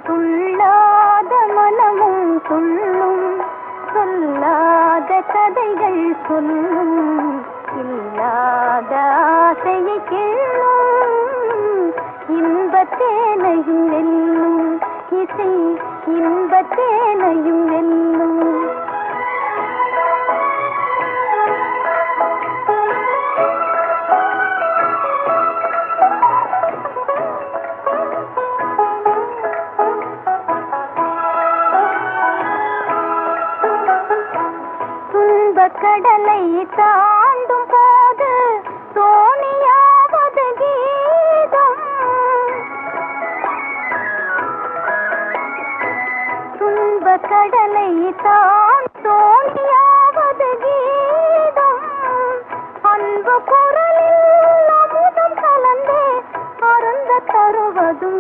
துள்ளாத மனமும் துள்ளும், சொல்லாத கதைகள் சொல்லும், இல்லாத ஆசையை கிள்ளும், இன்பத்தேனையும் வெல்லும், இசை இன்பத்தேனையும் வெல்லும். கடலை தாண்டும் போது தோணியாவது கீதம், துன்ப கடலை தோணியாவது கீதம், அன்பு குரலில் அமுதம் கலந்தே அருந்த தருவதும்